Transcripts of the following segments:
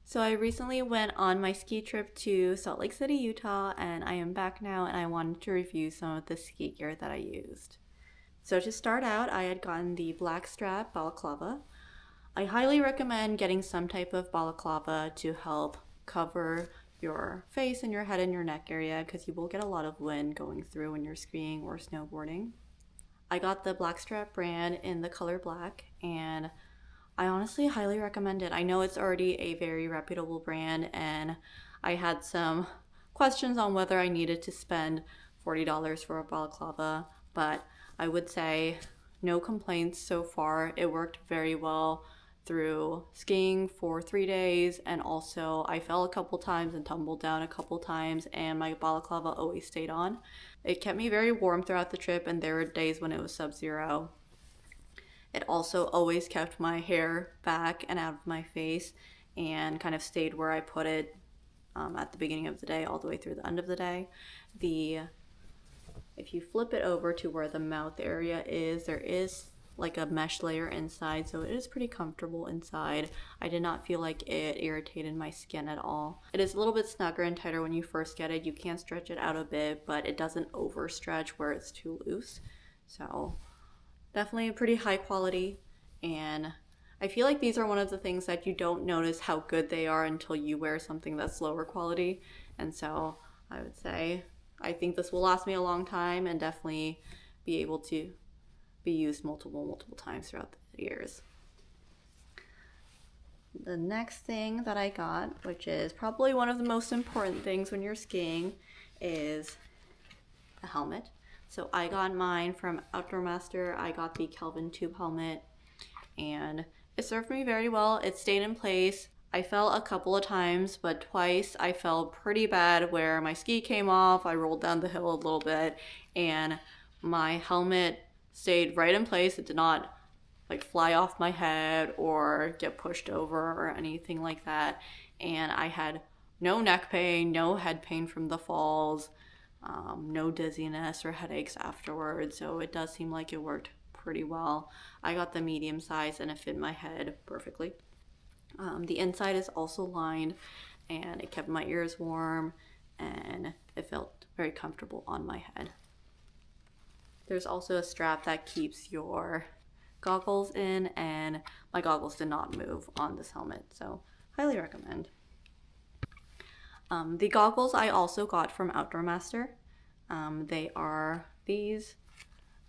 So I recently went on my ski trip to Salt Lake City, Utah, and I am back now and I wanted to review some of the ski gear that I used. So to start out, I had gotten the Blackstrap balaclava. I highly recommend getting some type of balaclava to help cover your face and your head and your neck area because you will get a lot of wind going through when you're skiing or snowboarding. I got the Blackstrap brand in the color black, and I honestly highly recommend it. I know it's already a very reputable brand, and I had some questions on whether I needed to spend $40 for a balaclava, but I would say no complaints so far. It worked very well through skiing for 3 days, and also I fell a couple times and tumbled down a couple times, and my balaclava always stayed on. It kept me very warm throughout the trip, and there were days when it was sub-zero. It also always kept my hair back and out of my face and kind of stayed where I put it at the beginning of the day all the way through the end of the day. If you flip it over to where the mouth area is, there is like a mesh layer inside, so it is pretty comfortable inside. I did not feel like it irritated my skin at all. It is a little bit snugger and tighter when you first get it. You can stretch it out a bit, but it doesn't overstretch where it's too loose. So definitely pretty high quality, and I feel like these are one of the things that you don't notice how good they are until you wear something that's lower quality. And so I would say I think this will last me a long time and definitely be able to be used multiple times throughout the years. The next thing that I got, which is probably one of the most important things when you're skiing, is a helmet. So I got mine from Outdoormaster. I got the Kelvin tube helmet, and it served me very well. It stayed in place. I fell a couple of times, but twice I fell pretty bad where my ski came off. I rolled down the hill a little bit, and my helmet stayed right in place. It did not like fly off my head or get pushed over or anything like that. And I had no neck pain, no head pain from the falls, no dizziness or headaches afterwards. So it does seem like it worked pretty well. I got the medium size and it fit my head perfectly. The inside is also lined, and it kept my ears warm and it felt very comfortable on my head. There's also a strap that keeps your goggles in, and my goggles did not move on this helmet, so highly recommend. The goggles I also got from Outdoormaster. They are these.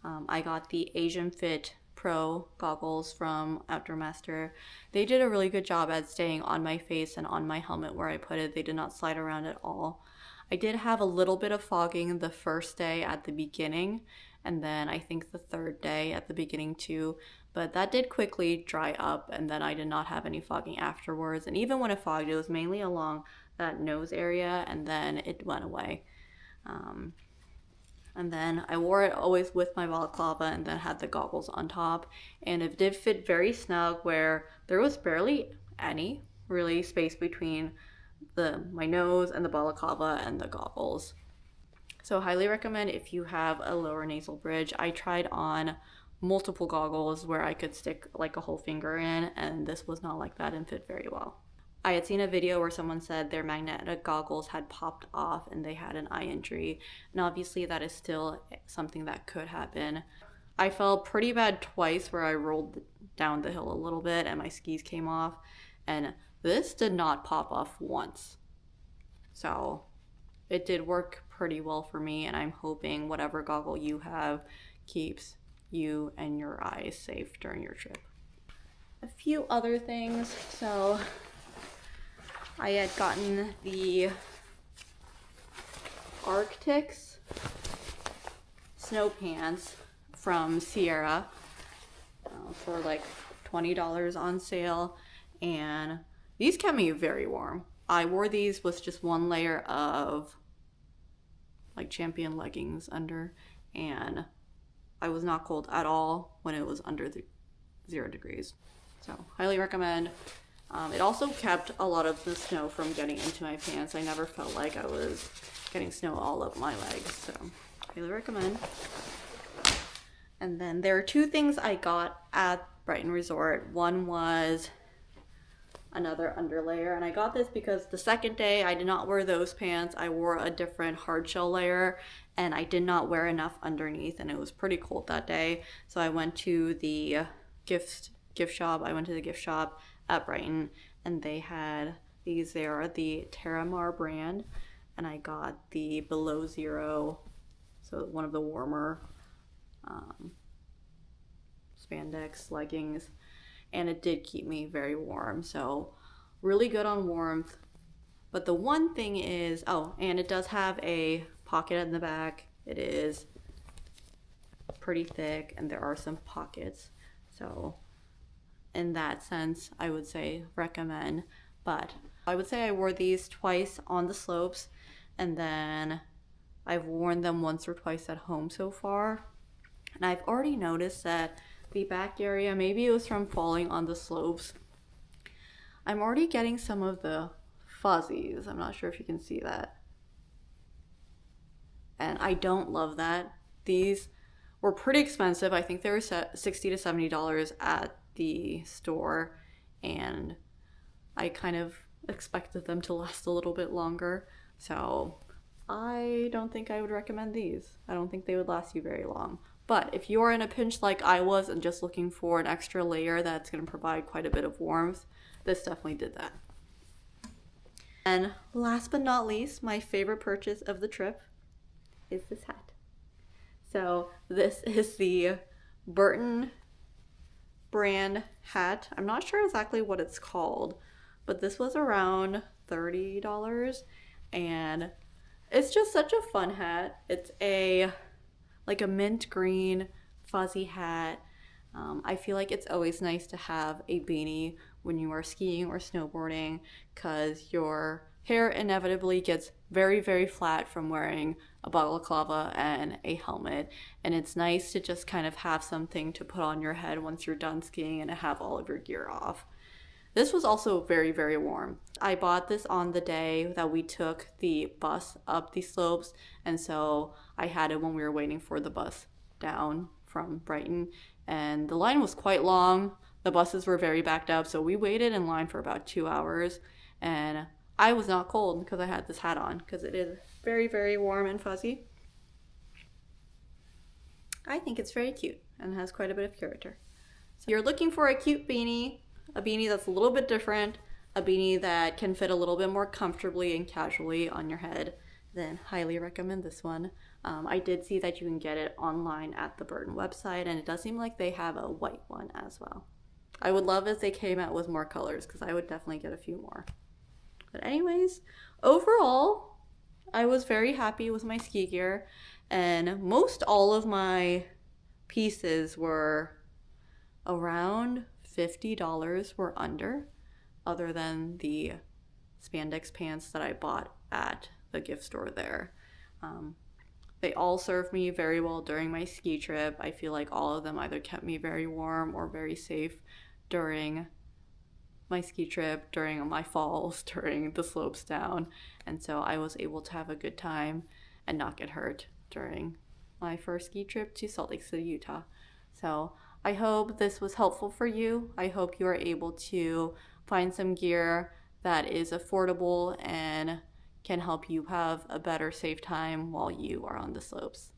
I got the Asian Fit Pro goggles from Outdoormaster. They did a really good job at staying on my face and on my helmet where I put it. They did not slide around at all. I did have a little bit of fogging the first day at the beginning, and then I think the third day at the beginning too, but that did quickly dry up, and then I did not have any fogging afterwards. And even when it fogged, it was mainly along that nose area, and then it went away. And then I wore it always with my balaclava and then had the goggles on top, and it did fit very snug where there was barely any really space between my nose and the balaclava and the goggles. So highly recommend if you have a lower nasal bridge. I tried on multiple goggles where I could stick like a whole finger in, and this was not like that and fit very well. I had seen a video where someone said their magnetic goggles had popped off and they had an eye injury, and obviously that is still something that could happen. I fell pretty bad twice where I rolled down the hill a little bit and my skis came off, and this did not pop off once. So it did work pretty well for me, and I'm hoping whatever goggle you have keeps you and your eyes safe during your trip. A few other things. So I had gotten the Arctics snow pants from Sierra for like $20 on sale, and these kept me very warm. I wore these with just one layer of like Champion leggings under, and I was not cold at all when it was under the 0 degrees. So highly recommend. It also kept a lot of the snow from getting into my pants. I never felt like I was getting snow all up my legs, so highly recommend. And then there are two things I got at Brighton Resort. One was another underlayer. And I got this because the second day I did not wear those pants. I wore a different hard shell layer and I did not wear enough underneath, and it was pretty cold that day. So I went to the gift shop. I went to the gift shop at Brighton, and they had these. They are the Terramar brand, and I got the Below Zero, so one of the warmer spandex leggings, and it did keep me very warm, so really good on warmth. But the one thing is, oh, and it does have a pocket in the back. It is pretty thick and there are some pockets, so in that sense I would say recommend. But I would say I wore these twice on the slopes, and then I've worn them once or twice at home so far, and I've already noticed that the back area, maybe it was from falling on the slopes, I'm already getting some of the fuzzies. I'm not sure if you can see that, and I don't love that. These were pretty expensive. I think they were $60 to $70 at the store, and I kind of expected them to last a little bit longer, so I don't think I would recommend these. I don't think they would last you very long. But if you're in a pinch like I was and just looking for an extra layer that's going to provide quite a bit of warmth, this definitely did that. And last but not least, my favorite purchase of the trip is this hat. So this is the Burton brand hat. I'm not sure exactly what it's called, but this was around $30, and it's just such a fun hat. It's like a mint green fuzzy hat. I feel like it's always nice to have a beanie when you are skiing or snowboarding, because your hair inevitably gets very, very flat from wearing a balaclava and a helmet, and it's nice to just kind of have something to put on your head once you're done skiing and have all of your gear off. This was also very, very warm. I bought this on the day that we took the bus up the slopes, and so I had it when we were waiting for the bus down from Brighton, and the line was quite long. The buses were very backed up, so we waited in line for about 2 hours, and I was not cold because I had this hat on, because it is very, very warm and fuzzy. I think it's very cute and has quite a bit of character. So if you're looking for a cute beanie, a beanie that's a little bit different, a beanie that can fit a little bit more comfortably and casually on your head, then highly recommend this one. I did see that you can get it online at the Burton website, and it does seem like they have a white one as well. I would love if they came out with more colors, because I would definitely get a few more. But anyways, overall, I was very happy with my ski gear, and most all of my pieces were around $50 or under, other than the spandex pants that I bought at the gift store there. They all served me very well during my ski trip. I feel like all of them either kept me very warm or very safe during my ski trip, during my falls, during the slopes down, and so I was able to have a good time and not get hurt during my first ski trip to Salt Lake City, Utah. So I hope this was helpful for you. I hope you are able to find some gear that is affordable and can help you have a better, safe time while you are on the slopes.